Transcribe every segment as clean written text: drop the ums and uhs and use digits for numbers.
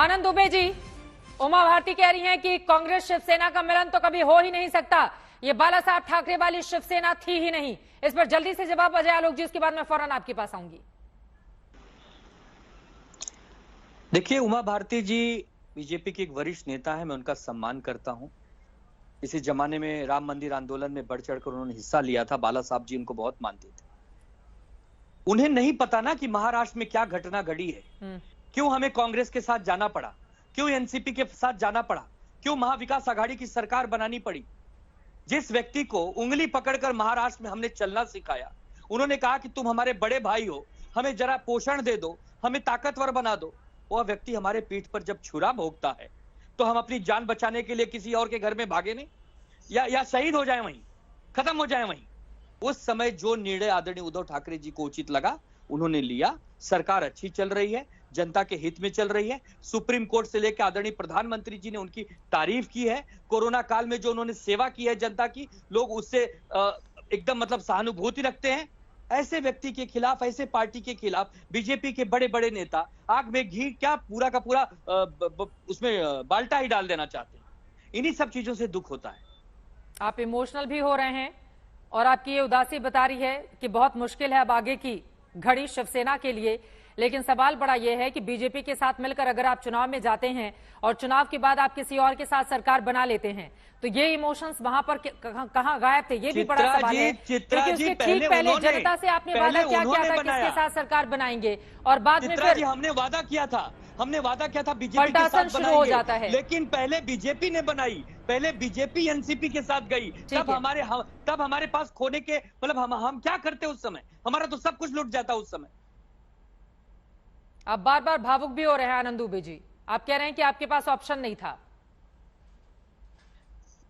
आनंद दुबे जी, उमा भारती कह रही हैं कि कांग्रेस शिवसेना का मिलन तो कभी हो ही नहीं सकता, ये बाला साहब ठाकरे वाली शिवसेना थी ही नहीं। इस पर जल्दी से जवाब अजय आलोक जी, उसके बाद मैं फौरन आपके पास आऊंगी। देखिए, उमा भारती जी बीजेपी की एक वरिष्ठ नेता है, मैं उनका सम्मान करता हूं। इसी जमाने में राम मंदिर आंदोलन में बढ़ चढ़कर उन्होंने हिस्सा लिया था। बाला साहब जी उनको बहुत मानते थे। उन्हें नहीं पता ना कि महाराष्ट्र में क्या घटना घड़ी है, क्यों हमें कांग्रेस के साथ जाना पड़ा, क्यों एनसीपी के साथ जाना पड़ा, क्यों महाविकास आघाड़ी की सरकार बनानी पड़ी। जिस व्यक्ति को उंगली पकड़कर महाराष्ट्र में हमने चलना सिखाया, उन्होंने कहा कि तुम हमारे बड़े भाई हो, हमें जरा पोषण दे दो, हमें ताकतवर बना दो। वह व्यक्ति हमारे पीठ पर जब छुरा भोगता है तो हम अपनी जान बचाने के लिए किसी और के घर में भागे नहीं, या शहीद हो जाए, वहीं खत्म हो जाए वहीं। उस समय जो निर्णय आदरणीय उद्धव ठाकरे जी को उचित लगा उन्होंने लिया। सरकार अच्छी चल रही है, जनता के हित में चल रही है। सुप्रीम कोर्ट से लेकर आदरणीय प्रधानमंत्री जी ने उनकी तारीफ की है। कोरोना काल में जो उन्होंने सेवा की है जनता की, लोग उससे एकदम मतलब सहानुभूति रखते हैं। ऐसे व्यक्ति के खिलाफ, ऐसे पार्टी के खिलाफ बीजेपी के बड़े बड़े नेता आग में घी क्या पूरा का पूरा उसमें बाल्टा ही डाल देना चाहते हैं। इन्हीं सब चीजों से दुख होता है। आप इमोशनल भी हो रहे हैं और आपकी ये उदासी बता रही है कि बहुत मुश्किल है अब आगे की घड़ी शिवसेना के लिए। लेकिन सवाल बड़ा यह है कि बीजेपी के साथ मिलकर अगर आप चुनाव में जाते हैं और चुनाव के बाद आप किसी और के साथ सरकार बना लेते हैं, तो ये इमोशंस वहां पर कहां गायब थे, ये भी बड़ा सवाल है। क्योंकि उसके ठीक पहले जनता से आपने वादा क्या किया था किसके साथ सरकार बनाएंगे, और बाद में फिर हमने वादा किया था बीजेपी के साथ शुरू हो जाता है। लेकिन पहले बीजेपी ने बनाई, पहले बीजेपी एनसीपी के साथ गई, तब हमारे पास खोने के मतलब हम क्या करते उस समय, हमारा तो सब कुछ लुट जाता उस समय। आप बार बार भावुक भी हो रहे हैं आनंद दुबे जी, आप कह रहे हैं कि आपके पास ऑप्शन नहीं था।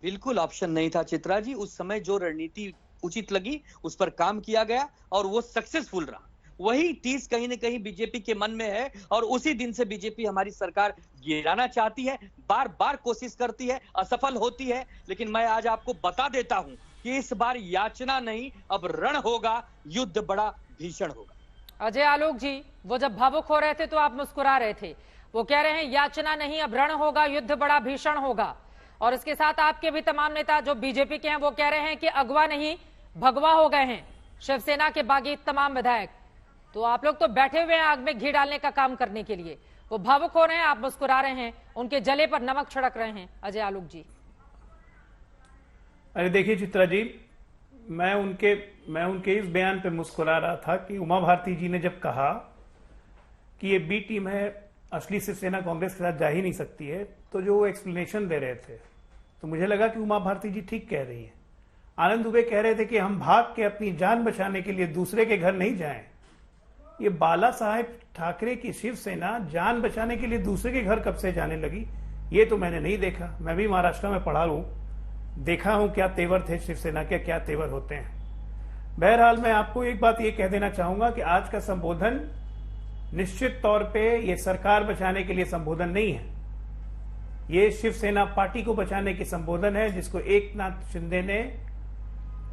बिल्कुल ऑप्शन नहीं था चित्रा जी। उस समय जो रणनीति उचित लगी उस पर काम किया गया और वो सक्सेसफुल रहा। वही टीस कहीं न कहीं बीजेपी के मन में है और उसी दिन से बीजेपी हमारी सरकार गिराना चाहती है, बार बार कोशिश करती है, असफल होती है। लेकिन मैं आज आपको बता देता हूं कि इस बार याचना नहीं, अब रण होगा, युद्ध बड़ा भीषण होगा। अजय आलोक जी, वो जब भावुक हो रहे थे तो आप मुस्कुरा रहे थे, वो कह रहे हैं याचना नहीं, अब रण होगा, युद्ध बड़ा भीषण होगा। और इसके साथ आपके भी तमाम नेता जो बीजेपी के हैं वो कह रहे हैं कि अगवा नहीं भगवा हो गए हैं शिवसेना के बागी तमाम विधायक। तो आप लोग तो बैठे हुए हैं आग में घी डालने का काम करने के लिए। वो भावुक हो रहे हैं, आप मुस्कुरा रहे हैं, उनके जले पर नमक छिड़क रहे हैं। अजय आलोक जी, अरे देखिए चित्रा जी, मैं उनके इस बयान पे मुस्कुरा रहा था कि उमा भारती जी ने जब कहा कि ये बी टीम है, असली शिवसेना कांग्रेस के साथ जा ही नहीं सकती है, तो जो वो एक्सप्लेनेशन दे रहे थे तो मुझे लगा कि उमा भारती जी ठीक कह रही है। आनंद दुबे कह रहे थे कि हम भाग के अपनी जान बचाने के लिए दूसरे के घर नहीं जाएं। ये बाला साहेब ठाकरे की शिवसेना जान बचाने के लिए दूसरे के घर कब से जाने लगी, ये तो मैंने नहीं देखा। मैं भी महाराष्ट्र में पढ़ा हूं, देखा हूं क्या तेवर थे शिवसेना के, क्या तेवर होते हैं। बहरहाल मैं आपको एक बात ये कह देना चाहूंगा कि आज का संबोधन निश्चित तौर पे ये सरकार बचाने के लिए संबोधन नहीं है, ये शिवसेना पार्टी को बचाने की संबोधन है, जिसको एकनाथ शिंदे ने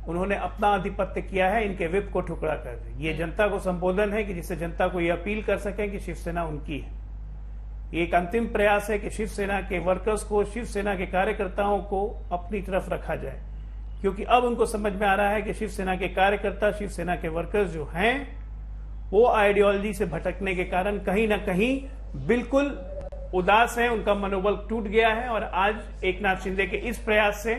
उन्होंने अपना आधिपत्य किया है इनके विप को ठुकरा कर। ये जनता को संबोधन है कि जिससे जनता को ये अपील कर सके कि शिवसेना उनकी है। ये एक अंतिम प्रयास है कि शिवसेना के वर्कर्स को, शिवसेना के कार्यकर्ताओं को अपनी तरफ रखा जाए, क्योंकि अब उनको समझ में आ रहा है कि शिवसेना के कार्यकर्ता, शिवसेना के वर्कर्स जो हैं वो आइडियोलॉजी से भटकने के कारण कहीं ना कहीं बिल्कुल उदास हैं, उनका मनोबल टूट गया है। और आज एकनाथ शिंदे के इस प्रयास से